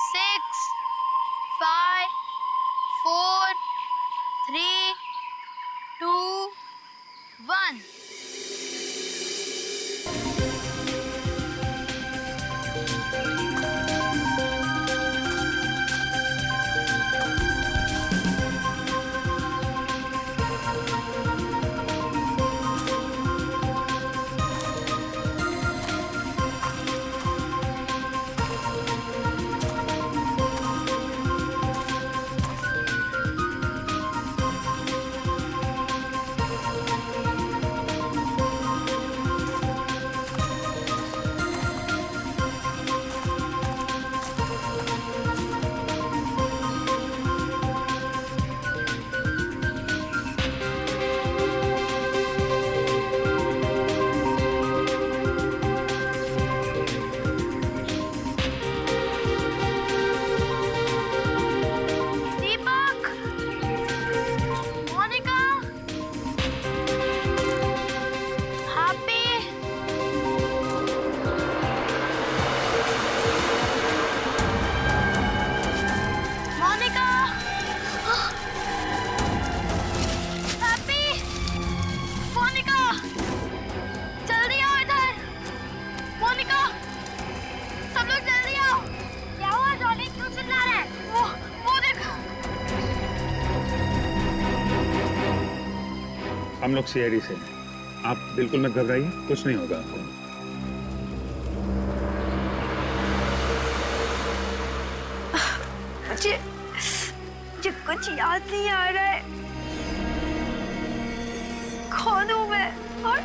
6, 5, 4, 3, 2, 1. दीपक, Monika, happy, Monika, happy, Monika, जल्दी आओ इधर। मोनिका, सब लोग जल्दी आओ। क्या हुआ जॉली, क्यों चिल्ला रहे हैं? वो देखो। हम लोग सीआईडी से हैं। आप बिल्कुल मत घबराइए, कुछ नहीं होगा आपको। मुझे कुछ याद नहीं आ रहा है। कौन हूँ मैं और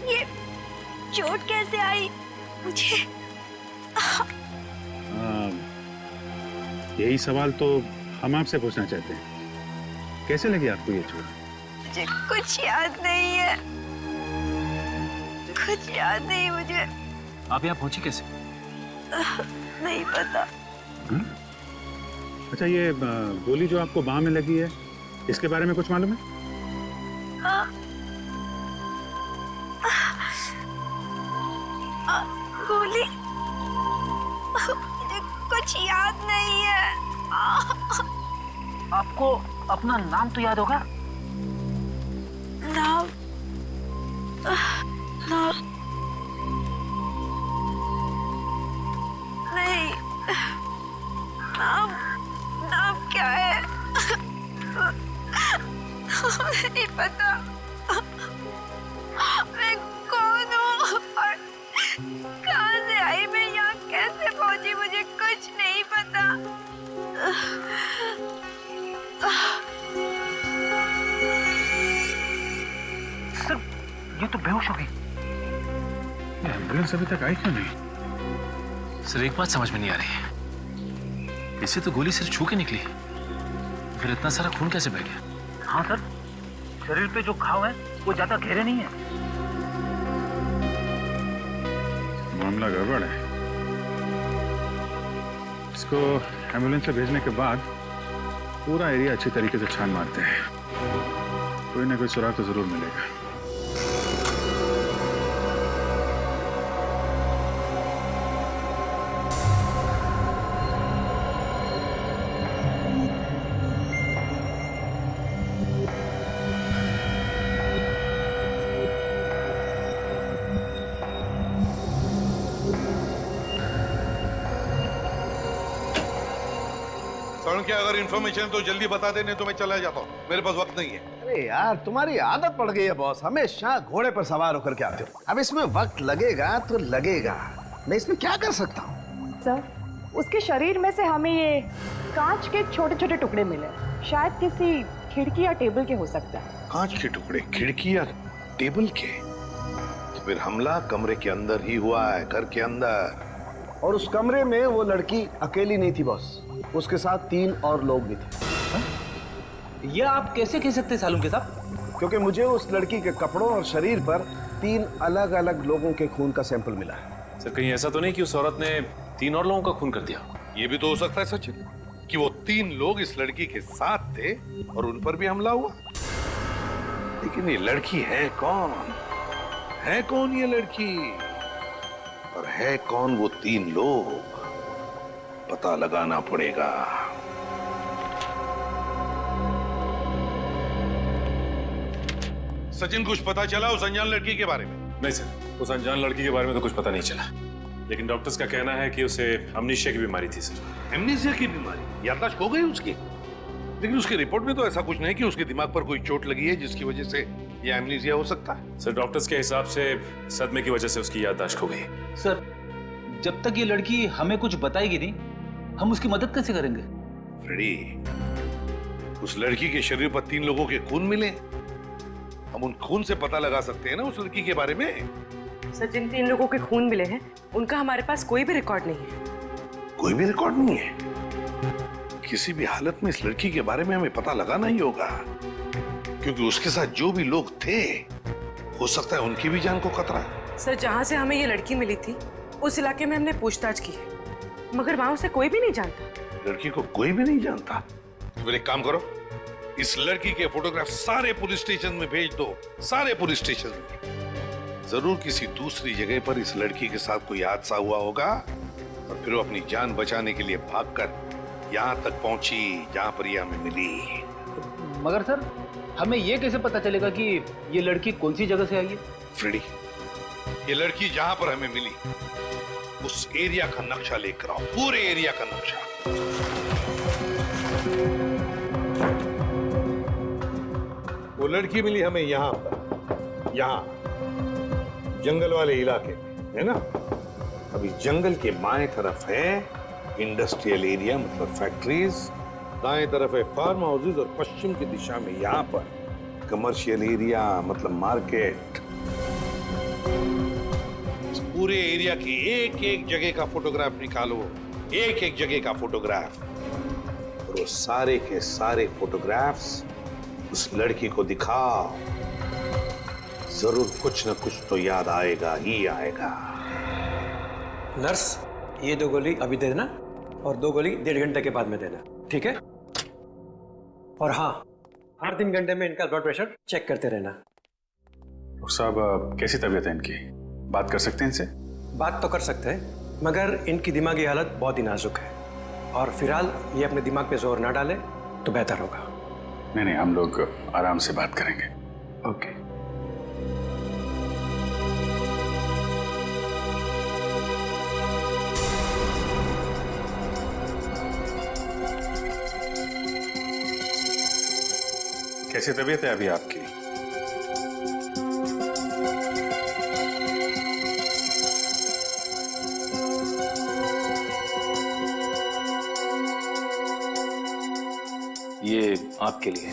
ये चोट कैसे आई मुझे? यही सवाल तो हम आपसे पूछना चाहते हैं। कैसे लगी आपको ये चोट? मुझे कुछ याद नहीं है, कुछ याद नहीं मुझे। आप यहाँ पहुंची कैसे? नहीं पता। अच्छा, ये गोली जो आपको बाह में लगी है, इसके बारे में कुछ मालूम है? गोली, मुझे कुछ याद नहीं है। आपको अपना नाम तो याद होगा? नाम, नाम नहीं। नाम, नाम क्या है? नहीं पता। मैं कौन हूँ और कहाँ से आई? मैं यहाँ कैसे पहुंची? मुझे कुछ नहीं पता। सर, ये तो बेहोश हो गई। एम्बुलेंस अभी तक आई क्यों नहीं? सर, एक बात समझ में नहीं आ रही है। इसे तो गोली सिर्फ छू के निकली, फिर इतना सारा खून कैसे बह गया? हाँ सर, शरीर पे जो घाव है वो ज्यादा गहरे नहीं है। मामला गड़बड़ है। इसको एम्बुलेंस से भेजने के बाद पूरा एरिया अच्छी तरीके से छान मारते हैं। कोई ना कोई सुराग तो जरूर मिलेगा। सड़न क्या अगर इन्फॉर्मेशन तो जल्दी बता देने तो मैं चला जाता हूँ, मेरे पास वक्त नहीं है। अरे यार, तुम्हारी आदत पड़ गई है बॉस, हमेशा घोड़े पर सवार होकर के आते हो। अब इसमें वक्त लगेगा तो लगेगा, मैं इसमें क्या कर सकता हूँ? सर, उसके शरीर में से हमें ये कांच के छोटे छोटे टुकड़े मिले, शायद किसी खिड़की या टेबल के हो सकता है। कांच के टुकड़े खिड़की या टेबल के? तो फिर हमला कमरे के अंदर ही हुआ है, घर के अंदर। और उस कमरे में वो लड़की अकेली नहीं थी बॉस, उसके साथ 3 और लोग भी थे। ये आप कैसे कह सकते सालूम के साहब? क्योंकि मुझे उस लड़की के कपड़ों और शरीर पर 3 अलग अलग लोगों के खून का सैंपल मिला है। सर, कहीं ऐसा तो नहीं कि उस औरत ने 3 और लोगों का खून कर दिया? ये भी तो हो सकता है सचिन कि वो 3 लोग इस लड़की के साथ थे और उन पर भी हमला हुआ। लेकिन ये लड़की है कौन? है कौन ये लड़की? और है कौन वो 3 लोग, पता लगाना पड़ेगा। सचिन, कुछ पता चला उस अनजान लड़की के बारे में? नहीं सर, उस अनजान लड़की के बारे में तो कुछ पता नहीं चला, लेकिन डॉक्टर्स का कहना है कि उसे अमनीशिया की बीमारी थी सर। एमनीसिया की बीमारी? याददाश्त हो गई उसकी? लेकिन उसकी रिपोर्ट में तो ऐसा कुछ नहीं कि उसके दिमाग पर कोई चोट लगी है जिसकी वजह से यह एमनीसिया हो सकता है। सर डॉक्टर्स के हिसाब से सदमे की वजह से उसकी याददाश्त खो गई। सर जब तक ये लड़की हमें कुछ बताएगी नहीं, हम उसकी मदद कैसे करेंगे? फ्रेडी, उस लड़की के शरीर पर 3 लोगों के खून मिले, हम उन खून से पता लगा सकते हैं ना उस लड़की के बारे में। सर जिन 3 लोगों के खून मिले हैं उनका हमारे पास कोई भी रिकॉर्ड नहीं है। कोई भी रिकॉर्ड नहीं है? किसी भी हालत में इस लड़की के बारे में हमें पता लगाना ही होगा, क्योंकि उसके साथ जो भी लोग थे हो सकता है उनकी भी जान को खतरा। सर जहां से हमें ये लड़की मिली थी उस इलाके में हमने पूछताछ की है, मगर वहां उसे कोई भी नहीं जानता। लड़की को कोई भी नहीं जानता? तो फिर एक काम करो, इस लड़की के फोटोग्राफ सारे पुलिस स्टेशन में भेज दो, सारे पुलिस स्टेशन में। जरूर किसी दूसरी जगह पर इस लड़की के साथ कोई हादसा हुआ होगा और फिर वो अपनी जान बचाने के लिए भागकर यहाँ तक पहुंची जहां पर यह हमें मिली। मगर सर हमें ये कैसे पता चलेगा कि ये लड़की कौन सी जगह से आई है? फ्रेडी, ये लड़की जहां पर हमें मिली उस एरिया का नक्शा लेकर आओ, पूरे एरिया का नक्शा। वो लड़की मिली हमें यहाँ पर, यहाँ जंगल वाले इलाके में, है ना? अभी जंगल के बाएं तरफ है इंडस्ट्रियल एरिया, मतलब फैक्ट्रीज, दाएं तरफ है फार्म हाउसेज और पश्चिम की दिशा में यहाँ पर कमर्शियल एरिया, मतलब मार्केट। इस पूरे एरिया की एक एक जगह का फोटोग्राफ निकालो, एक एक जगह का फोटोग्राफ, और वो सारे के सारे फोटोग्राफ्स उस लड़की को दिखाओ। जरूर कुछ न कुछ तो याद आएगा ही आएगा। नर्स, ये 2 गोली अभी दे देना और 2 गोली 1.5 घंटे के बाद में देना, ठीक है? और हाँ, हर 3 घंटे में इनका ब्लड प्रेशर चेक करते रहना। डॉक्टर साहब कैसी तबीयत है इनकी? बात कर सकते हैं इनसे? बात तो कर सकते हैं, मगर इनकी दिमागी हालत बहुत ही नाजुक है और फिलहाल ये अपने दिमाग पे जोर ना डाले तो बेहतर होगा। नहीं, हम लोग आराम से बात करेंगे। ओके। कैसी तबीयत है अभी आपकी? ये आपके लिए।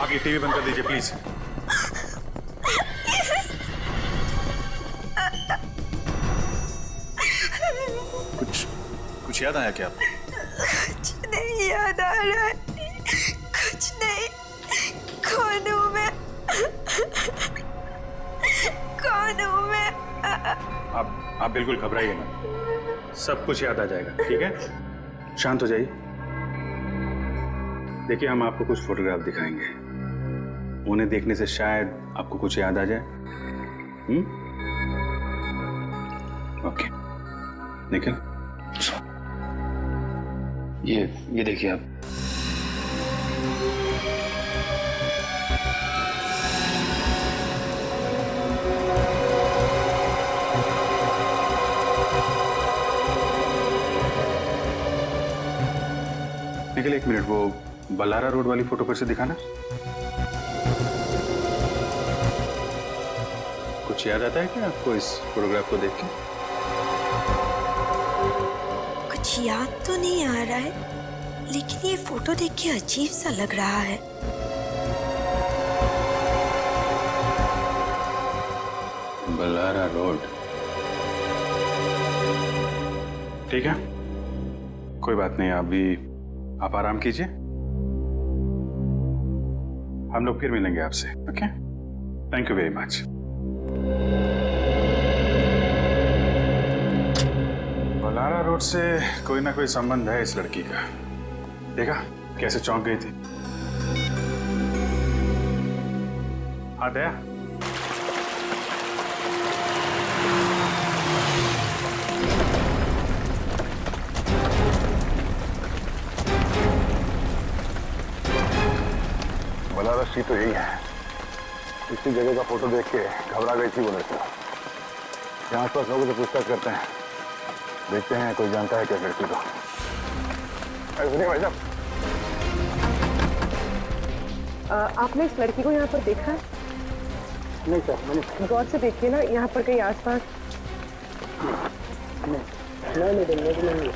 आगे टीवी बंद कर दीजिए प्लीज। कुछ याद आया क्या आपको? कुछ नहीं याद आ रहा है, कुछ नहीं। कौन हूँ मैं? कौन हूँ मैं? आप बिल्कुल घबराइए ना, सब कुछ याद आ जाएगा, ठीक है? शांत हो जाइए। देखिए, हम आपको कुछ फोटोग्राफ दिखाएंगे, उन्हें देखने से शायद आपको कुछ याद आ जाए। ओके, निखिल ये देखिए आप। निखिल 1 मिनट, वो बल्लारा रोड वाली फोटो फिर से दिखाना। कुछ याद आता है क्या आपको इस फोटोग्राफ को देख के? कुछ याद तो नहीं आ रहा है, लेकिन ये फोटो देख के अजीब सा लग रहा है। बल्लारा रोड, ठीक है, कोई बात नहीं। अभी आप आराम कीजिए, हम लोग फिर मिलेंगे आपसे। Okay, thank you very much. Balara road से कोई ना कोई संबंध है इस लड़की का। देखा कैसे चौंक गई थी। हाँ दया, बलारा सी तो यही है। इसी जगह का फोटो देख के घबरा गई थी वो लड़की। यहाँ आसपास लोगों से पूछताछ करते हैं, देखते हैं कोई जानता है क्या लड़की को। सुनिए भाई साहब, आपने इस लड़की को यहाँ पर देखा है? नहीं सर, मैंने गौर से देखिए ना, यहाँ पर कहीं आसपास। नहीं।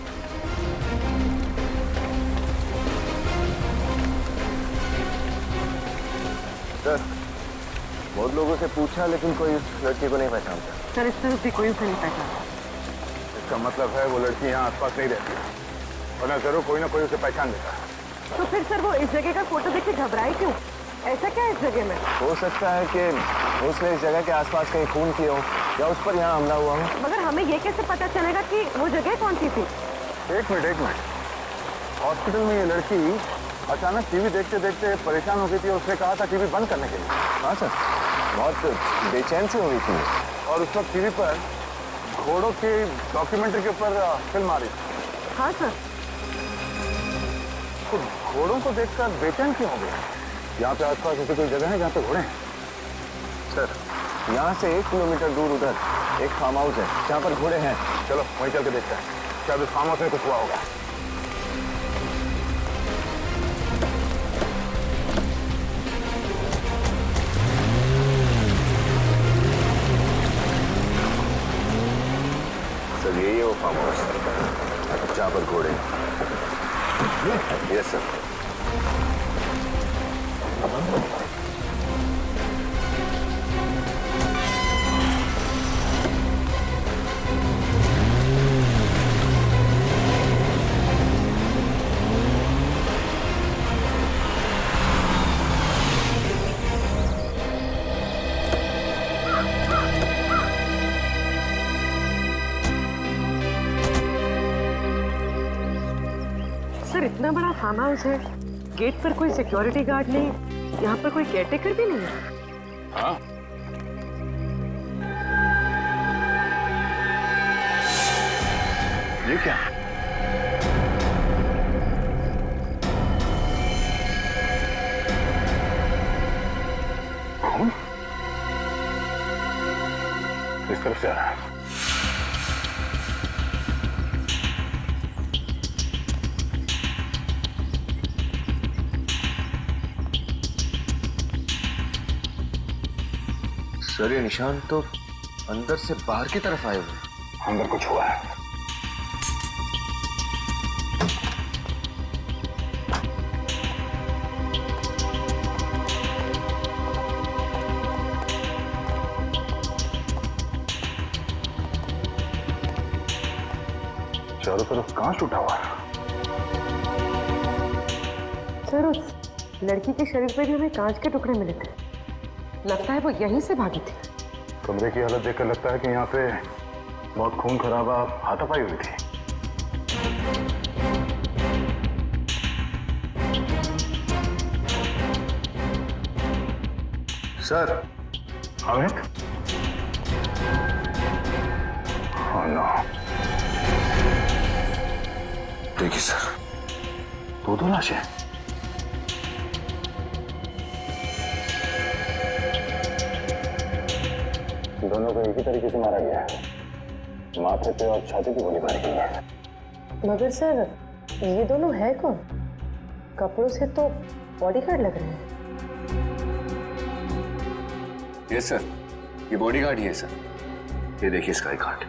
सर, बहुत लोगों से पूछा लेकिन कोई इस लड़की को नहीं पहचानता। सर इस तरफ भी कोई उसे नहीं पहचाना। इसका मतलब है वो लड़की यहाँ आसपास नहीं रहती, वरना जरूर कोई ना कोई उसे पहचान लेता। तो फिर सर वो इस जगह का फोटो देख के घबराई क्यों? ऐसा क्या है इस जगह में? हो सकता है कि उसने इस जगह के आसपास कहीं खून किया हो या उस पर यहाँ हमला हुआ हो। मगर हमें ये कैसे पता चलेगा कि वो जगह कौन सी थी? एक मिनट। हॉस्पिटल में ये लड़की अचानक टीवी देखते देखते परेशान हो गई थी और उसने कहा था टीवी बंद करने के लिए। हाँ सर, बहुत बेचैन सी हो गई थी और उस वक्त टीवी पर घोड़ों की डॉक्यूमेंट्री के ऊपर फिल्म आ रही थी। हाँ सर। तो घोड़ों को देखकर बेचैन क्यों हो गया? यहाँ पे आसपास ऐसी कोई जगह है जहाँ पे घोड़े हैं? सर, यहाँ से 1 किलोमीटर दूर उधर एक फार्म हाउस है जहाँ पर घोड़े हैं। चलो वहीं चल के देखते हैं, शायद उस फार्म हाउस में कुछ हुआ होगा। सर यही है वो फार्म हाउस जहाँ पर घोड़े हैं। Yes sir. सर इतना बड़ा फार्म हाउस है, गेट पर कोई सिक्योरिटी गार्ड नहीं, यहाँ पर कोई केयरटेकर भी नहीं है। हाँ, ये क्या? कौन? इस तरफ से आ रहा है। सर ये निशान तो अंदर से बाहर की तरफ आए हुए। अंदर कुछ हुआ है। चारों तरफ कांच टूटा हुआ है। सर उस लड़की के शरीर पे भी हमें कांच के टुकड़े मिले थे, लगता है वो यहीं से भागी थी। कमरे की हालत देखकर लगता है कि यहाँ पे बहुत खून खराबा हाथापाई हुई थी। सर, अमित? Oh no. देखिए सर, दो लाशें। दोनों को एक ही तरीके से मारा गया है, माथे पे और छाती पे गोली मारी गई है। मगर सर ये दोनों है कौन? कपड़ों से तो बॉडीगार्ड लग रहे हैं। यस सर, ये बॉडीगार्ड ही है सर। ये देखिए स्काई कार्ड।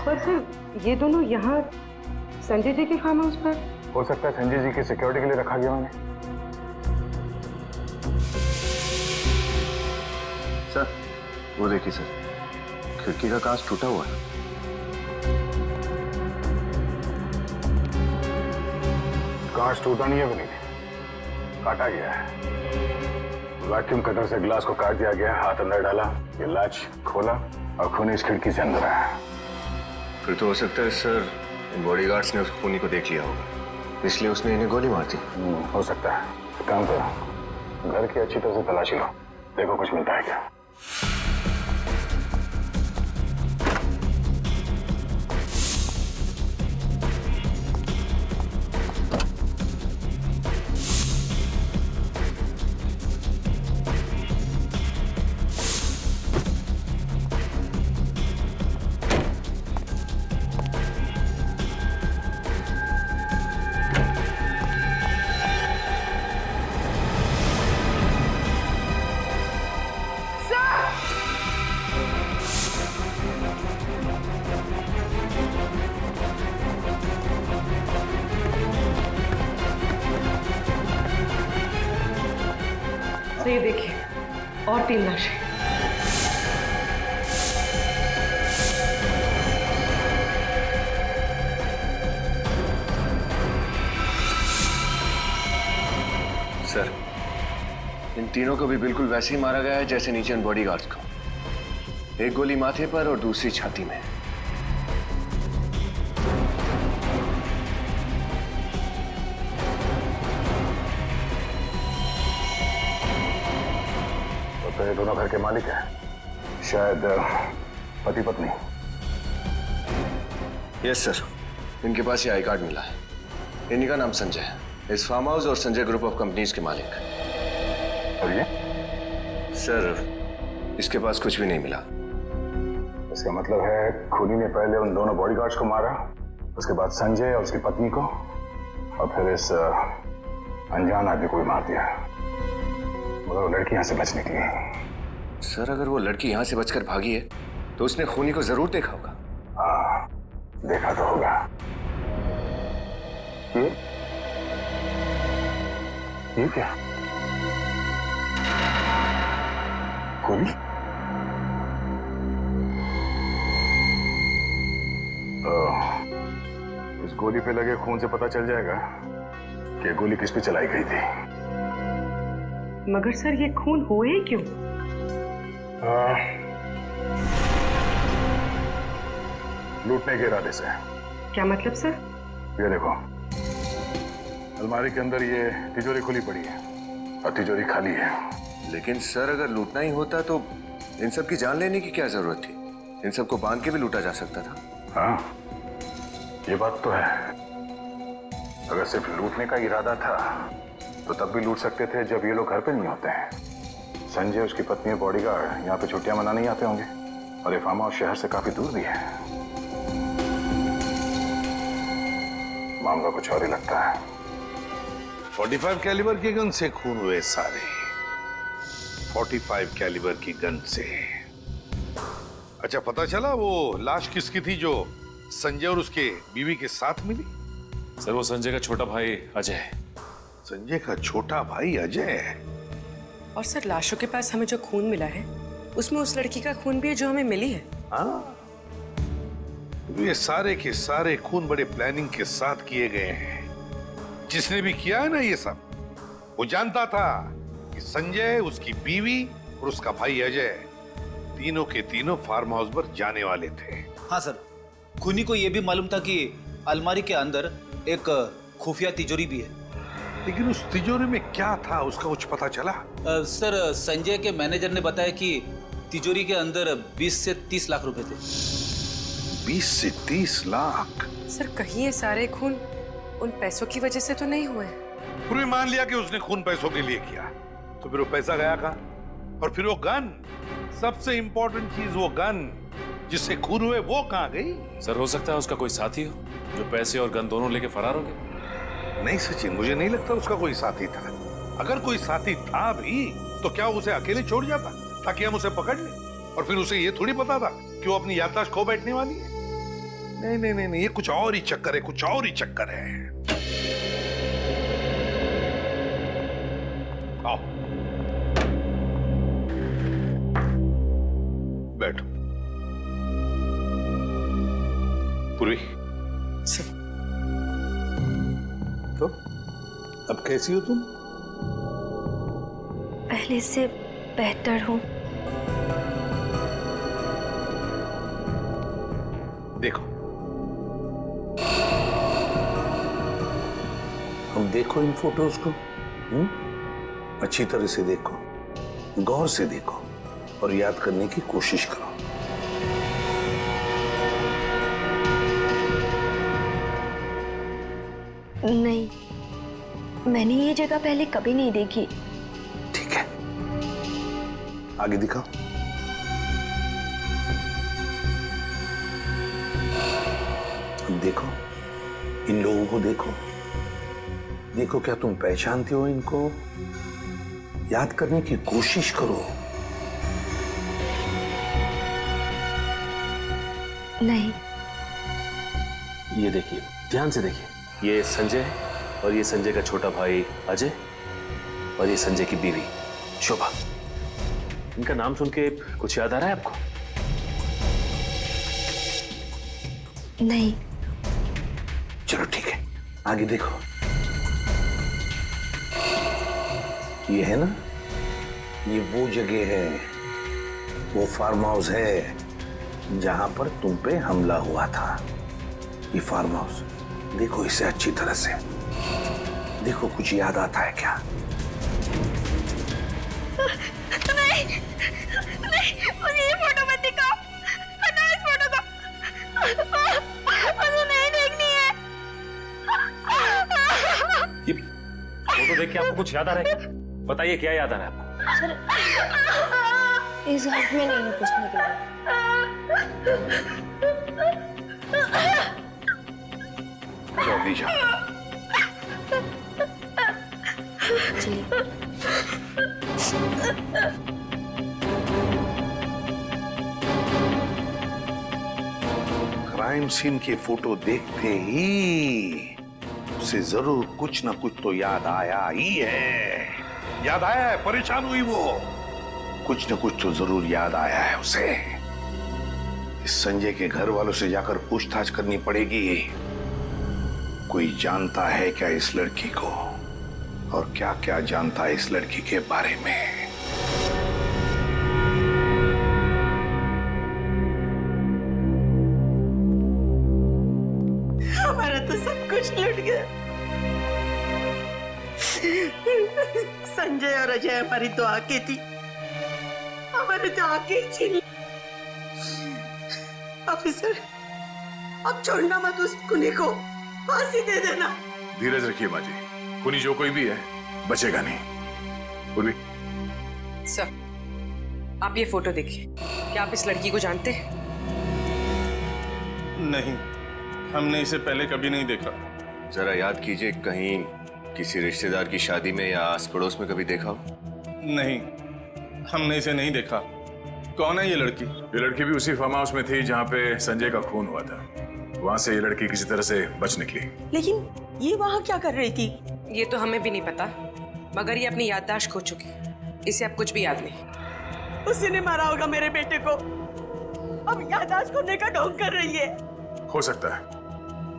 पर सर ये दोनों यहाँ संजय जी के फार्म हाउस पर? हो सकता है संजय जी की सिक्योरिटी के लिए रखा गया उन्हें। सर वो देखिए सर, खिड़की का कांच टूटा हुआ है। कांच टूटा नहीं है विनीत, काटा गया है। वैक्यूम कटर से ग्लास को काट दिया गया, हाथ अंदर डाला, ये लैच खोला और खूनी इस खिड़की से अंदर आया। फिर तो हो सकता है सर इन बॉडीगार्ड्स ने उस खूनी को देख लिया होगा, इसलिए उसने इन्हें गोली मार दी। हो सकता है। एक काम करो, घर की अच्छी तरह से तलाशी लो, देखो कुछ मिलता है क्या। तो ये देखिए और 3 लाशें। सर इन तीनों को भी बिल्कुल वैसे ही मारा गया है जैसे नीचे उन बॉडीगार्ड्स को। एक गोली माथे पर और दूसरी छाती में। तो ये दोनों घर के मालिक हैं, शायद पति पत्नी। यस सर, इनके पास ये आई कार्ड मिला है। इन्हीं का नाम संजय है, इस फार्म हाउस और संजय ग्रुप ऑफ कंपनीज के मालिक। और ये सर इसके पास कुछ भी नहीं मिला। इसका मतलब है खूनी ने पहले उन दोनों बॉडीगार्ड्स को मारा, उसके बाद संजय और उसकी पत्नी को, और फिर इस अनजान आदमी को भी मार दिया। मगर वो लड़की यहाँ से बच निकली। सर अगर वो लड़की यहाँ से बचकर भागी है तो उसने खूनी को जरूर देखा होगा। हाँ, देखा तो होगा। ये क्या? खूनी? इस गोली पे लगे खून से पता चल जाएगा कि गोली किस पे चलाई गई थी। मगर सर ये खून हुए ही क्यों? लूटने के इरादे से। क्या मतलब सर? ये देखो, अलमारी के अंदर ये तिजोरी खुली पड़ी है और तिजोरी खाली है। लेकिन सर अगर लूटना ही होता तो इन सब की जान लेने की क्या जरूरत थी? इन सबको बांध के भी लूटा जा सकता था। हाँ, ये बात तो है। अगर सिर्फ लूटने का इरादा था तो तब भी लूट सकते थे जब ये लोग घर पे नहीं होते हैं। संजय, उसकी पत्नी और बॉडीगार्ड यहाँ पे छुट्टियां मनाने ही आते होंगे, और ये फार्म हाउस शहर से काफी दूर भी है। मामला कुछ और ही लगता है। 45 कैलिबर के गन से खून हुए सारे। 45 कैलिबर की गन से। अच्छा, पता चला वो लाश किसकी थी जो संजय और उसके बीवी के साथ मिली? सर वो संजय का छोटा भाई अजय है। संजय का छोटा भाई अजय? और सर लाशों के पास हमें जो खून मिला है उसमें उस लड़की का खून भी है जो हमें मिली है। हाँ, ये सारे के सारे खून बड़े प्लानिंग के साथ किए गए हैं। जिसने भी किया है ना ये सब, वो जानता था कि संजय, उसकी बीवी और उसका भाई अजय तीनों के तीनों फार्म हाउस पर जाने वाले थे। हाँ सर, खूनी को यह भी मालूम था कि अलमारी के अंदर एक खुफिया तिजोरी भी है। लेकिन उस तिजोरी में क्या था, उसका कुछ पता चला? सर संजय के मैनेजर ने बताया कि तिजोरी के अंदर 20 से 30 लाख रुपए थे। 20 से 30 लाख? सर कहीं ये सारे खून उन पैसों की वजह से तो नहीं हुए? पूरे मान लिया कि उसने खून पैसों के लिए किया, तो फिर वो पैसा गया कहाँ? और फिर वो गन, सबसे इंपॉर्टेंट चीज, वो गन जिससे खून हुए, वो कहाँ गई? सर हो सकता है उसका कोई साथी हो जो पैसे और गन दोनों लेके फरार हो गया। नहीं सचिन, मुझे नहीं लगता उसका कोई साथी था। अगर कोई साथी था भी तो क्या उसे अकेले छोड़ जाता ताकि हम उसे पकड़ लें? और फिर उसे ये थोड़ी पता था कि वो अपनी याददाश्त खो बैठने वाली है। नहीं नहीं नहीं, ये कुछ और ही चक्कर है, कुछ और ही चक्कर है। आओ बैठो। पूर्वी, तो अब कैसी हो तुम? पहले से बेहतर हूँ। देखो, हम देखो इन फोटोज को, अच्छी तरह से देखो, गौर से देखो और याद करने की कोशिश करो। नहीं, मैंने ये जगह पहले कभी नहीं देखी। ठीक है, आगे दिखाओ। अब देखो, इन लोगों को देखो, देखो क्या तुम पहचानते हो इनको? याद करने की कोशिश करो। नहीं। ये देखिए, ध्यान से देखिए, ये संजय है और ये संजय का छोटा भाई अजय और ये संजय की बीवी शोभा। इनका नाम सुन के कुछ याद आ रहा है आपको? नहीं। चलो ठीक है, आगे देखो। ये है ना, ये वो जगह है, वो फार्म हाउस है जहां पर तुम पे हमला हुआ था। ये फार्म हाउस देखो इसे अच्छी तरह से, देखो कुछ याद आता है क्या? नहीं, नहीं, मुझे ये फोटो मत दिखाओ, हटाओ इस फोटो को, मुझे नहीं देखनी है। ये फोटो देख के आपको कुछ याद आ रहा है क्या? बताइए क्या याद आ रहा है आपको? सर, इस हाथ में नहीं है कुछ निकला। जल्दी जाओ। चलिए। क्राइम सीन की फोटो देखते ही उसे जरूर कुछ ना कुछ तो याद आया ही है। याद आया है, परेशान हुई वो, कुछ ना कुछ तो जरूर याद आया है उसे। इस संजय के घर वालों से जाकर पूछताछ करनी पड़ेगी। कोई जानता है क्या इस लड़की को और क्या क्या जानता है इस लड़की के बारे में? हमारा तो सब कुछ लूट गया। संजय और अजय हमारी तो आंखें थी, हमारे तो आंखें छीन। ऑफिसर, अब छोड़ना मत उस खूनी को, फांसी दे देना। धीरज रखिए माँ जी, खूनी जो कोई भी है बचेगा नहीं। पूर्वी, सर, आप ये फोटो देखिए, क्या आप इस लड़की को जानते हैं? नहीं, हमने इसे पहले कभी नहीं देखा। जरा याद कीजिए, कहीं किसी रिश्तेदार की शादी में या आस पड़ोस में कभी देखा हो? नहीं, हमने इसे नहीं देखा। कौन है ये लड़की? ये लड़की भी उसी फार्म हाउस में थी जहाँ पे संजय का खून हुआ था। वहां से ये लड़की किसी तरह से बच निकली। लेकिन ये वहाँ क्या कर रही थी? ये तो हमें भी नहीं पता, मगर ये अपनी याददाश्त खो चुकी है। इसे अब कुछ भी याद नहीं। उसी ने मारा होगा मेरे बेटे को, अब याददाश्त खोने का ढोंग कर रही है। हो सकता है।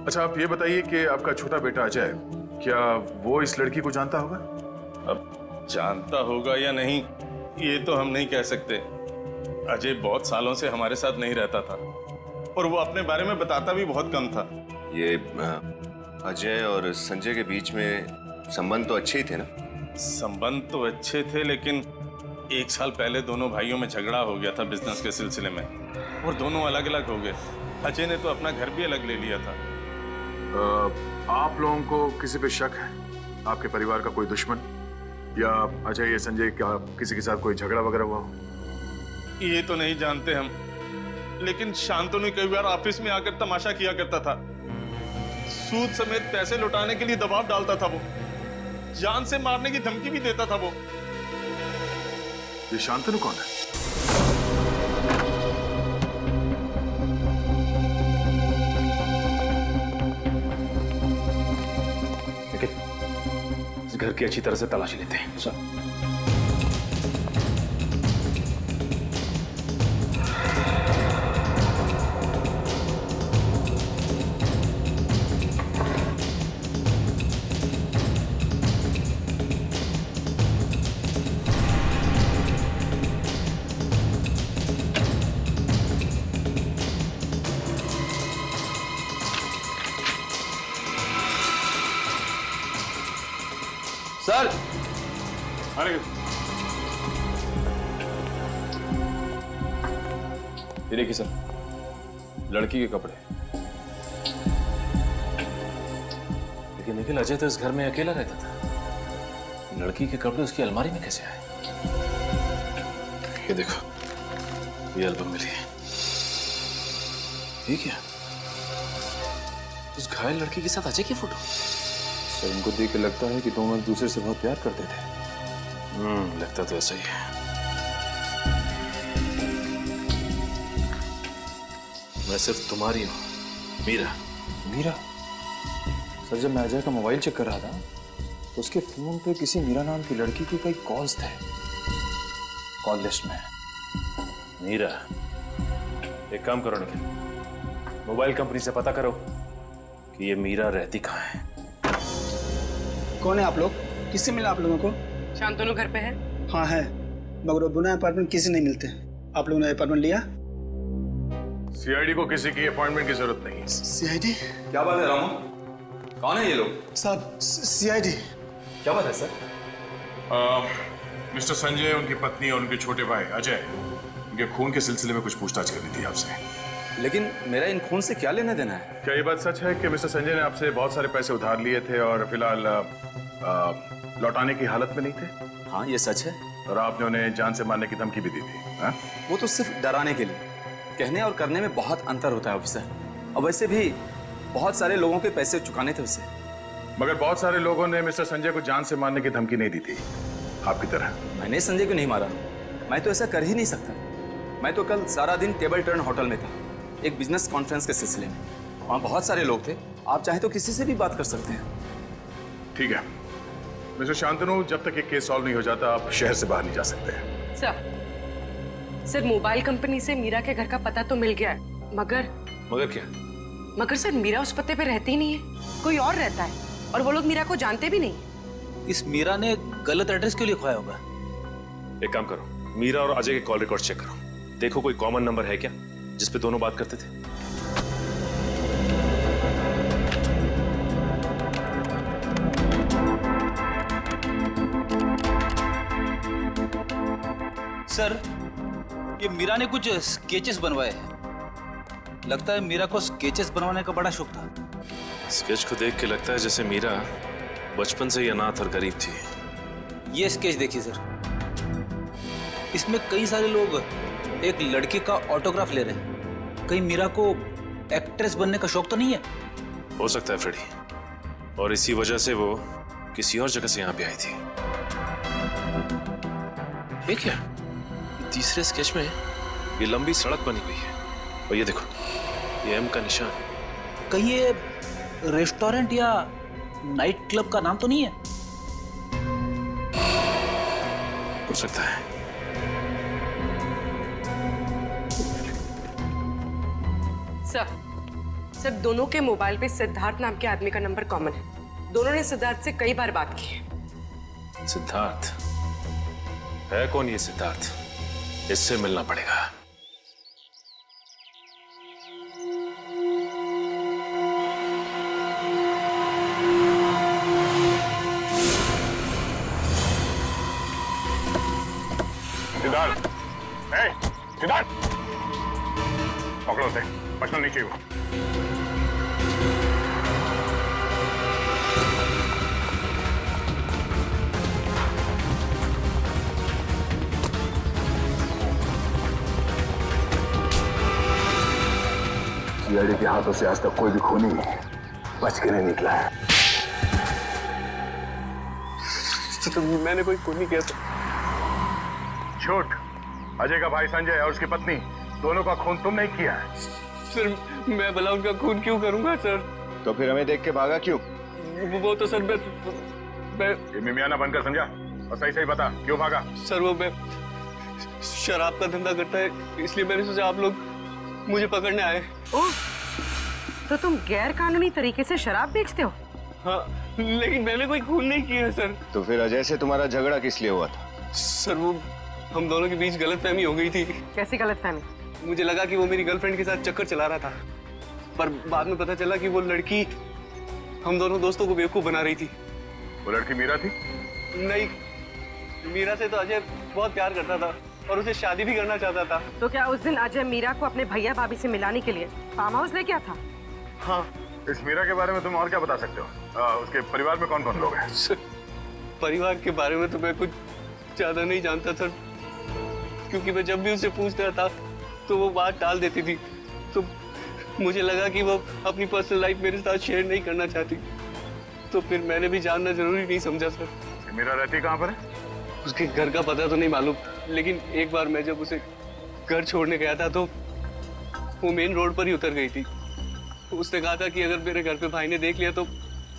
अच्छा, आप ये बताइए कि आपका छोटा बेटा अजय, क्या वो इस लड़की को जानता होगा? अब जानता होगा या नहीं, ये तो हम नहीं कह सकते। अजय बहुत सालों से हमारे साथ नहीं रहता था और वो अपने बारे में बताता भी बहुत कम था। ये अजय और संजय के बीच में संबंध तो अच्छे ही थे ना? संबंध तो अच्छे थे, लेकिन 1 साल पहले दोनों भाइयों में झगड़ा हो गया था बिजनेस के सिलसिले में और दोनों अलग अलग हो गए। अजय ने तो अपना घर भी अलग ले लिया था। आप लोगों को किसी पे शक है? आपके परिवार का कोई दुश्मन या अजय या संजय का किसी के साथ कोई झगड़ा वगैरह हुआ हो? ये तो नहीं जानते हम, लेकिन शांतनु कई बार ऑफिस में आकर तमाशा किया करता था। सूद समेत पैसे लौटाने के लिए दबाव डालता था वो, जान से मारने की धमकी भी देता था वो। ये शांतनु कौन है? इस घर की अच्छी तरह से तलाशी लेते हैं। सर, सर अरे ये देखिए सर, लड़की के कपड़े। लेकिन निखिल, अजय तो इस घर में अकेला रहता था, लड़की के कपड़े उसकी अलमारी में कैसे आए? ये देखो, ये एल्बम मिली है। ये क्या? उस घायल लड़की के साथ अजय की फोटो। सर, इनको देख के लगता है कि दोनों एक दूसरे से बहुत प्यार करते थे। लगता तो ऐसा ही है। मैं सिर्फ तुम्हारी हूं, मीरा। मीरा? सर, जब मैं अजय का मोबाइल चेक कर रहा था तो उसके फोन पे किसी मीरा नाम की लड़की के कई कॉल्स थे, कॉल लिस्ट में। मीरा, एक काम करो निखिल, मोबाइल कंपनी से पता करो कि ये मीरा रहती कहाँ है। कौन है आप लोग? किससे मिला आप लोगों को? शांतनु घर पे है? हाँ है, मगर वो बुना अपार्टमेंट किसी नहीं मिलते। आप लोगों ने अपार्टमेंट लिया? सीआईडी को किसी की अपॉइंटमेंट की जरूरत नहीं। सीआईडी? क्या बात है रामू, कौन है ये लोग? साहब सीआईडी। क्या बात है सर? मिस्टर संजय, उनकी पत्नी और उनके छोटे भाई अजय, उनके खून के सिलसिले में कुछ पूछताछ करनी थी आपसे। लेकिन मेरा इन खून से क्या लेना देना है? क्या ये बात सच है कि मिस्टर संजय ने आपसे बहुत सारे पैसे उधार लिए थे और फिलहाल लौटाने की हालत में नहीं थे? हाँ, ये सच है। और आपने उन्हें जान से मारने की धमकी भी दी थी? हाँ? वो तो सिर्फ डराने के लिए। कहने और करने में बहुत अंतर होता है ऑफिसर। और वैसे भी बहुत सारे लोगों के पैसे चुकाने थे उसे। मगर बहुत सारे लोगों ने मिस्टर संजय को जान से मारने की धमकी नहीं दी थी, आपकी तरह। मैंने संजय को नहीं मारा, मैं तो ऐसा कर ही नहीं सकता। मैं तो कल सारा दिन टेबल टर्न होटल में था, एक बिजनेस कॉन्फ्रेंस के सिलसिले में। वहाँ बहुत सारे लोग थे, आप चाहे तो किसी से भी बात कर सकते हैं। ठीक है मिस्टर शांतनु, जब तक ये केस सॉल्व नहीं हो जाता आप शहर से बाहर नहीं जा सकते। सर, मोबाइल कंपनी से मीरा के घर का पता तो मिल गया है, मगर क्या? मगर सर, मीरा उस पते पे रहती ही नहीं है, कोई और रहता है, और वो लोग मीरा को जानते भी नहीं। इस मीरा ने गलत एड्रेस क्यों लिखवाया होगा? एक काम करो, मीरा और अजय के कॉल रिकॉर्ड चेक करो, देखो कोई कॉमन नंबर है क्या जिस पे दोनों बात करते थे। सर, ये मीरा ने कुछ स्केचेस बनवाए हैं। लगता है मीरा को स्केचेस बनवाने का बड़ा शौक था। स्केच को देख के लगता है जैसे मीरा बचपन से ही अनाथ और गरीब थी। ये स्केच देखिए सर, इसमें कई सारे लोग एक लड़की का ऑटोग्राफ ले रहे हैं। कहीं मीरा को एक्ट्रेस बनने का शौक तो नहीं है? हो सकता है फ्रेडी, और इसी वजह से वो किसी और जगह से यहाँ पे आई थी। ये क्या? ये तीसरे स्केच में ये लंबी सड़क बनी हुई है, और ये देखो ये एम का निशान। कहीं ये रेस्टोरेंट या नाइट क्लब का नाम तो नहीं है? हो सकता है। सर, दोनों के मोबाइल पे सिद्धार्थ नाम के आदमी का नंबर कॉमन है। दोनों ने सिद्धार्थ से कई बार बात की है। सिद्धार्थ है? कौन ये सिद्धार्थ? इससे मिलना पड़ेगा। सिद्धार्थ, सिद्धार्थ, पकड़ो से, बचना नहीं चाहिए। सीआईडी के हाथों से आज तक कोई भी खूनी बच के नहीं निकला है। तो मैंने कोई खून नहीं किया सर। झूठ। अजय का भाई संजय और उसकी पत्नी दोनों का खून तुम नहीं किया है। सर, मैं भला उनका खून क्यों करूंगा सर? तो फिर हमें देख के भागा क्यों? वो तो सर मैं मिमियाना बनकर समझा, और सही सही बता क्यों भागा? सर, वो मैं शराब का धंधा करता है, इसलिए मैंने सोचा आप लोग मुझे पकड़ने आए। ओह, तो तुम गैर कानूनी तरीके से शराब बेचते हो? हाँ, लेकिन मैंने कोई खून नहीं किया सर। तो फिर अजय से तुम्हारा झगड़ा किस लिए हुआ था? सर, वो हम दोनों के बीच गलतफहमी हो गई थी। कैसी गलतफहमी? मुझे लगा कि वो मेरी गर्लफ्रेंड के साथ चक्कर चला रहा था, पर बाद में पता चला कि वो लड़की हम दोनों दोस्तों को बेवकूफ बना रही थी। वो लड़की मीरा थी? नहीं, मीरा से तो अजय बहुत प्यार करता था और उसे शादी भी करना चाहता था। तो क्या उस दिन अजय मीरा को अपने भैया भाभी से मिलाने के लिए फार्म हाउस ले गया था? हाँ। इस मीरा के बारे में तुम और क्या बता सकते हो? उसके परिवार में कौन कौन लोग हैं? परिवार के बारे में तो मैं कुछ ज्यादा नहीं जानता सर, क्योंकि मैं जब भी उससे पूछता था तो वो बात टाल देती थी। तो मुझे लगा कि वो अपनी पर्सनल लाइफ मेरे साथ शेयर नहीं करना चाहती, तो फिर मैंने भी जानना जरूरी नहीं समझा सर। मीरा रहती कहाँ पर है? उसके घर का पता तो नहीं मालूम, लेकिन एक बार मैं जब उसे घर छोड़ने गया था तो वो मेन रोड पर ही उतर गई थी। उसने कहा था कि अगर मेरे घर पे भाई ने देख लिया तो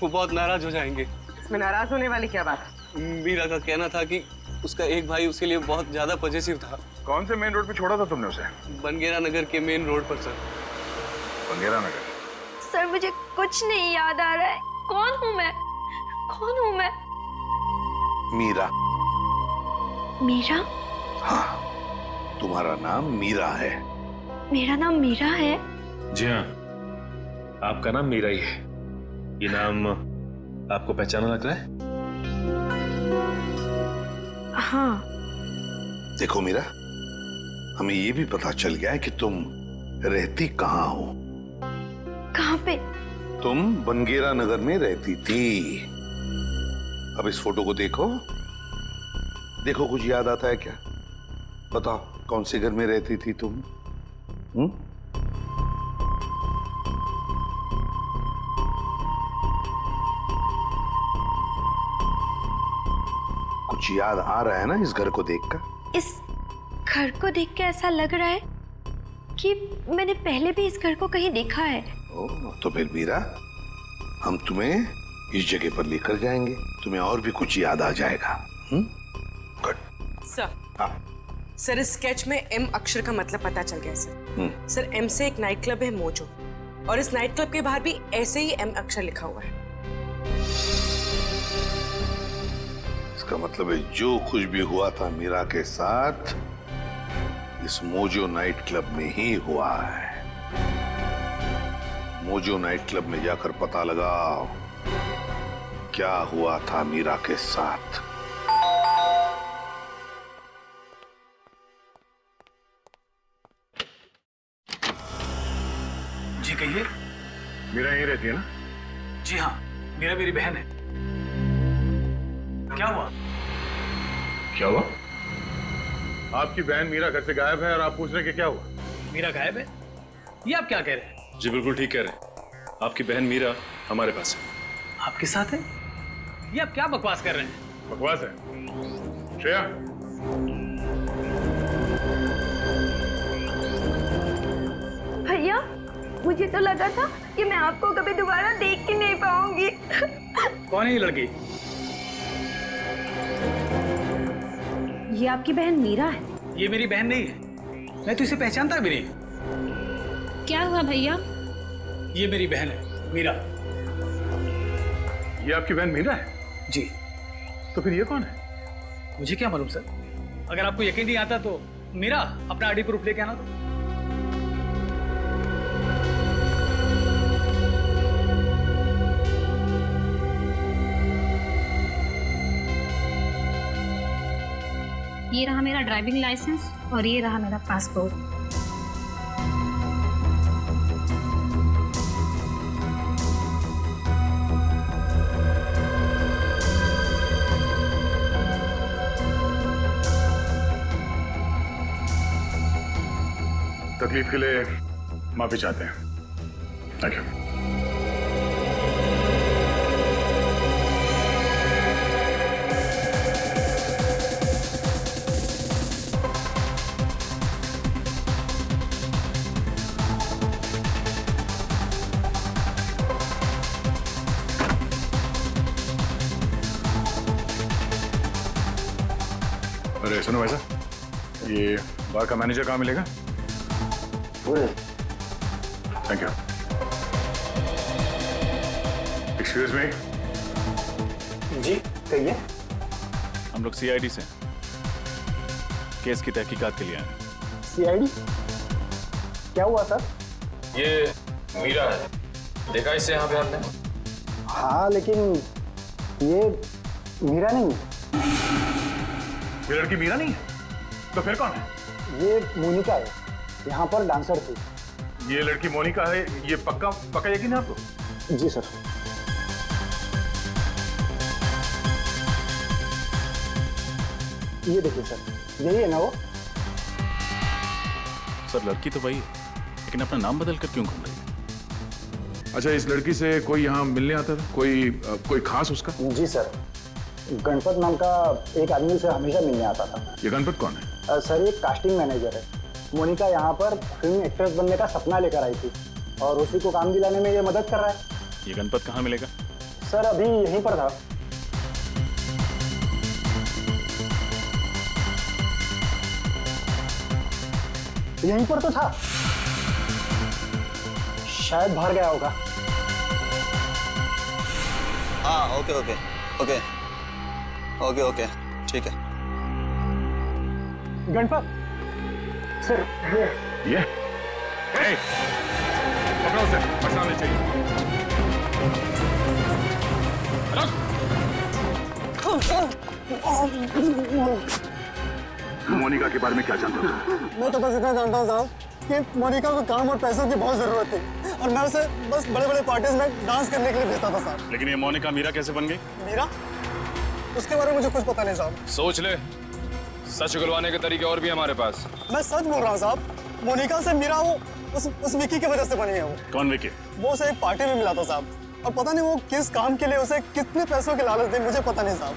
वो बहुत नाराज हो जाएंगे। इसमें नाराज होने वाली क्या बात? मीरा का कहना था कि उसका एक भाई उसके लिए बहुत ज्यादा पॉजिटिव था। कौन से मेन रोड पे छोड़ा था तुमने उसे? बनगेरा नगर के मेन रोड पर सर। बनगेरा नगर? सर मुझे कुछ नहीं याद आ रहा है। कौन हूँ मैं? कौन हूँ मैं? मीरा। मीरा? हाँ, तुम्हारा नाम मीरा है। मेरा नाम मीरा है? जी हाँ, आपका नाम मीरा ही है। ये नाम आपको पहचाना लग रहा है? हाँ। देखो मीरा, हमें ये भी पता चल गया है कि तुम रहती कहाँ हो। कहाँ पे? तुम बनगेरा नगर में रहती थी। अब इस फोटो को देखो, देखो कुछ याद आता है क्या? बताओ कौन से घर में रहती थी तुम? कुछ याद आ रहा है ना इस घर को देखकर? इस घर को देख के ऐसा लग रहा है कि मैंने पहले भी इस घर को कहीं देखा है। तो फिर मीरा, हम तुम्हें इस जगह पर लेकर जाएंगे, तुम्हें और भी कुछ याद आ जाएगा। Good sir. हाँ सर, इस स्केच में एम अक्षर का मतलब पता चल गया सर। सर, एम से एक नाइट क्लब है मोजो, और इस नाइट क्लब के बाहर भी ऐसे ही एम अक्षर लिखा हुआ है। इसका मतलब है जो कुछ भी हुआ था मीरा के साथ इस मोजो नाइट क्लब में ही हुआ है। मोजो नाइट क्लब में जाकर पता लगाओ क्या हुआ था मीरा के साथ। जी कहिए। मीरा यहीं रहती है ना? जी हाँ, मीरा मेरी बहन है। क्या हुआ? क्या हुआ? आपकी बहन मीरा घर से गायब है और आप पूछ रहे हैं कि क्या हुआ? मीरा गायब है? ये आप क्या कह रहे हैं? जी बिल्कुल ठीक कह रहे हैं। आपकी बहन मीरा हमारे पास है। आपके साथ है? ये आप क्या बकवास कर रहे हैं? बकवास है? श्रेया, भैया, मुझे तो लगा था कि मैं आपको कभी दोबारा देख के नहीं पाऊंगी। कौन है ये लड़की? ये आपकी बहन मीरा है? ये मेरी बहन नहीं है, मैं तो इसे पहचानता भी नहीं। क्या हुआ भैया? ये मेरी बहन है मीरा। ये आपकी बहन मीरा है? जी। तो फिर ये कौन है? मुझे क्या मालूम सर, अगर आपको यकीन नहीं आता तो मीरा अपना आईडी प्रूफ लेके आना। तो ये रहा मेरा ड्राइविंग लाइसेंस और ये रहा मेरा पासपोर्ट। तकलीफ के लिए माफी चाहते हैं। Thank you. अरे सुनो वैसा, ये बार का मैनेजर कहाँ मिलेगा? Thank you. Excuse me. जी कहिए। हम लोग सीआईडी से केस की तहकीकात के लिए आए हैं। सीआईडी? क्या हुआ सर? ये मीरा है, देखा इसे यहाँ पे आपने? हाँ, लेकिन ये मीरा नहीं है। ये लड़की मीरा नहीं है तो फिर कौन है? ये मोनिका है, यहाँ पर डांसर थी। ये लड़की मोनिका है, ये पक्का पक्का यकीन है आपको? जी सर। ये देखिए सर, यही है ना वो? सर लड़की तो वही है, लेकिन अपना नाम बदल कर क्यों घूम रही है? अच्छा, इस लड़की से कोई यहाँ मिलने आता था? कोई खास उसका? जी सर, गणपत नाम का एक आदमी से हमेशा मिलने आता था। ये गणपत कौन है? सर ये कास्टिंग मैनेजर है। मोनिका यहाँ पर फिल्म एक्ट्रेस बनने का सपना लेकर आई थी और उसी को काम दिलाने में ये मदद कर रहा है। ये गणपत कहाँ मिलेगा? सर अभी यहीं पर था। यहीं पर तो था, शायद बाहर गया होगा। हाँ okay okay okay okay okay ठीक है। गणपत सर ये पकड़ो उसे, फंसना नहीं चाहिए। मोनिका के बारे में क्या जानते हो? मैं तो बस इतना जानता हूँ साहब कि मोनिका को काम और पैसों की बहुत जरूरत थी और मैं उसे बस बड़े बड़े पार्टीज में डांस करने के लिए भेजता था साहब। लेकिन ये मोनिका मीरा कैसे बन गई? मीरा? उसके बारे में मुझे कुछ पता नहीं साहब। सोच ले, सच उगलवाने के तरीके और भी हमारे पास। मैं सच बोल रहा हूँ साहब, मोनिका से मीरा वो उस विकी की वजह से बनी है। वो कौन विकी? वो उसे एक पार्टी में मिला था साहब और पता नहीं वो किस काम के लिए उसे कितने पैसों की लालच दी, मुझे पता नहीं साहब।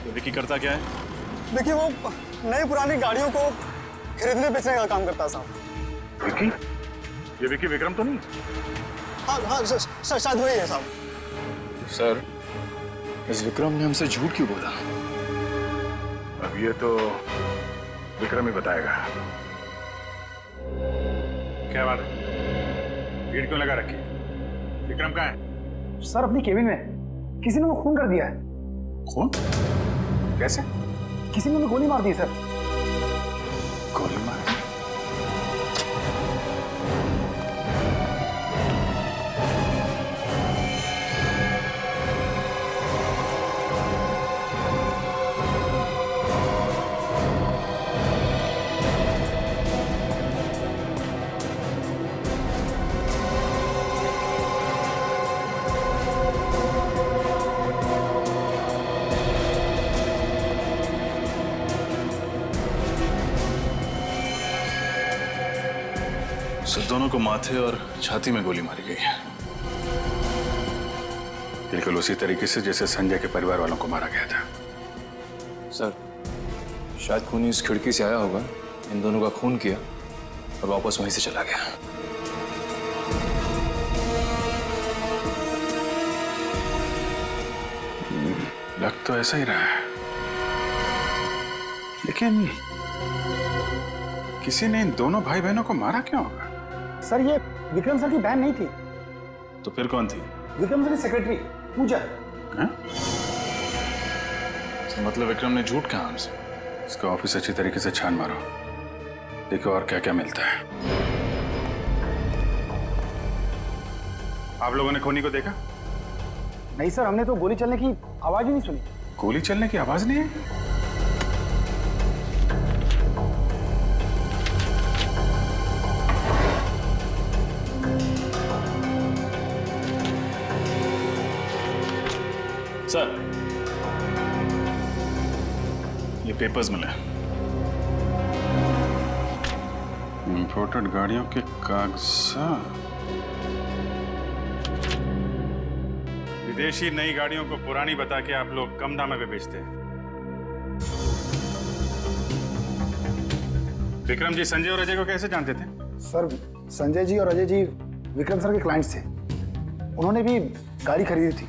तो विकी करता क्या है? देखिए वो नई पुरानी गाड़ियों को खरीदने बेचने का काम करता है साहब। विकी? ये विकी विक्रम तो नहीं? हाँ शायद वही है साहब। सर, इस विक्रम ने हमसे झूठ क्यों बोला? अब ये तो विक्रम ही बताएगा। क्या बात है? भीड़ क्यों लगा रखी? विक्रम कहाँ है? सर अपनी केबिन में, किसी ने वो खून कर दिया है। खून? कैसे? किसी ने गोली मार दी सर। गोली मार? दोनों को माथे और छाती में गोली मारी गई है। बिल्कुल उसी तरीके से जैसे संजय के परिवार वालों को मारा गया था। सर, शायद खूनी इस खिड़की से आया होगा, इन दोनों का खून किया और वापस वहीं से चला गया। लग तो ऐसा ही रहा है, लेकिन किसी ने इन दोनों भाई बहनों को मारा क्यों होगा? सर ये विक्रम सर की बहन नहीं थी। तो फिर कौन थी? विक्रम सर की सेक्रेटरी पूजा। तो मतलब विक्रम ने झूठ कहा हमसे? इसका ऑफिस अच्छी तरीके से छान मारो, देखो और क्या क्या मिलता है। आप लोगों ने खूनी को देखा? नहीं सर, हमने तो गोली चलने की आवाज ही नहीं सुनी। गोली चलने की आवाज नहीं है? सर, ये पेपर्स मिले। इंपोर्टेड गाड़ियों के कागजात। विदेशी नई गाड़ियों को पुरानी बता के आप लोग कम दाम पे बेचते हैं। विक्रम जी संजय और अजय को कैसे जानते थे? सर संजय जी और अजय जी विक्रम सर के क्लाइंट्स थे, उन्होंने भी गाड़ी खरीदी थी।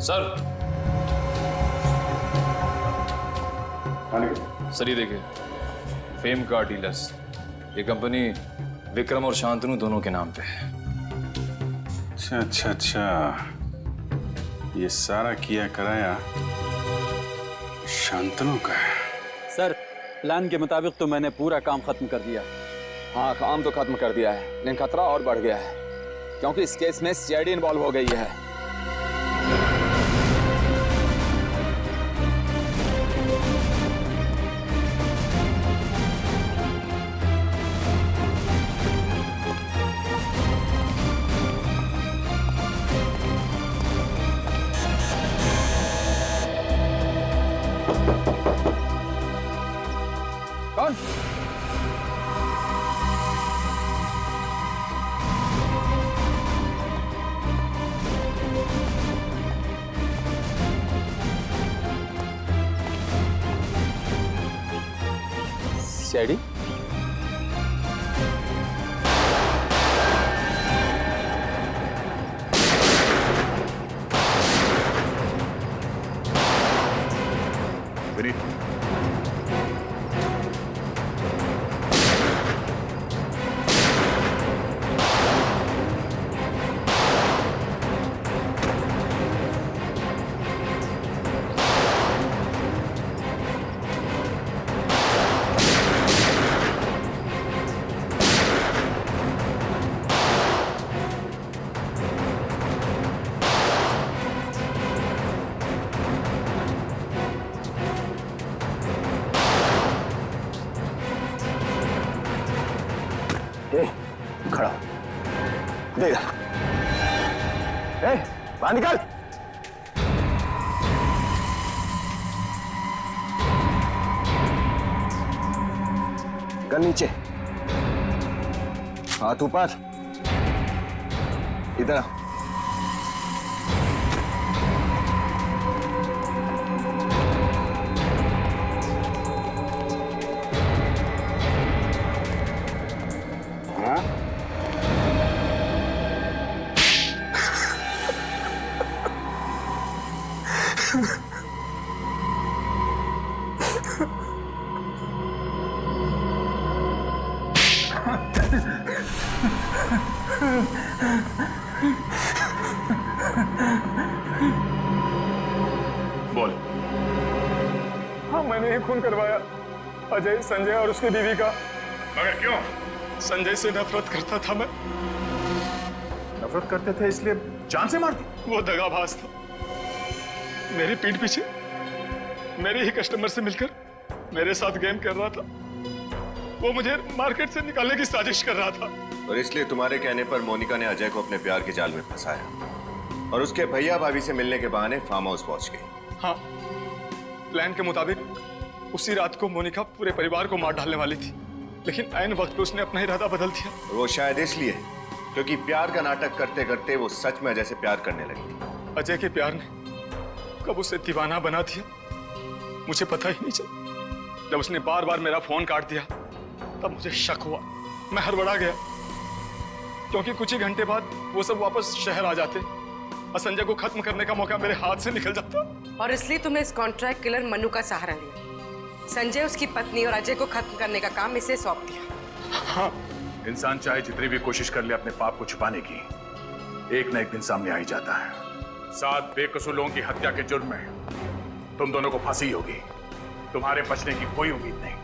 सर ये देखिए, फेम कार डीलर्स, ये कंपनी विक्रम और शांतनु दोनों के नाम पे है। अच्छा अच्छा अच्छा, ये सारा किया कराया शांतनु का है। सर प्लान के मुताबिक तो मैंने पूरा काम खत्म कर दिया। हाँ काम तो खत्म कर दिया है, लेकिन खतरा और बढ़ गया है क्योंकि इस केस में सीआईडी इन्वॉल्व हो गई है। सीआईडी? विनीत, खड़ा दे इधर। बाहर निकल। गन नीचे, हाथ ऊपर, इधर आ। बोल। हाँ, मैंने ही खून करवाया अजय, संजय और उसकी बीवी का। मगर क्यों? संजय से नफरत करता था मैं। नफरत करते थे इसलिए जान से मार दी? वो दगाबाज था। मेरी पीठ पीछे मेरे ही कस्टमर से मिलकर मेरे साथ गेम कर रहा था। वो मुझे मार्केट से निकालने की साजिश कर रहा था। और इसलिए तुम्हारे कहने पर मोनिका ने अजय को अपने प्यार के जाल में फंसाया और उसके भैया भाभी से मिलने के बहाने फार्म हाउस पहुंच गई। हाँ, प्लान के मुताबिक उसी रात को मोनिका पूरे परिवार को मार डालने वाली थी, लेकिन ऐन वक्त पे उसने अपना इरादा बदल दिया। वो शायद इसलिए क्योंकि प्यार का नाटक करते करते वो सच में अजय से प्यार करने लगी थी। अजय के प्यार ने कब उसे दीवाना बना दिया मुझे पता ही नहीं चला। जब उसने बार बार मेरा फोन काट दिया तब मुझे शक हुआ। मैं हड़बड़ा गया क्योंकि कुछ ही घंटे बाद वो सब वापस शहर आ जाते और संजय को खत्म करने का मौका मेरे हाथ से निकल जाता। और इसलिए तुमने इस कॉन्ट्रैक्ट किलर मनु का सहारा लिया। संजय, उसकी पत्नी और अजय को खत्म करने का काम इसे सौंप दिया। हाँ। इंसान चाहे जितनी भी कोशिश कर ले अपने पाप को छुपाने की, एक न एक दिन सामने आ ही जाता है। 7 बेकसूर लोगों की हत्या के जुर्म में तुम दोनों को फांसी होगी। तुम्हारे बचने की कोई उम्मीद नहीं।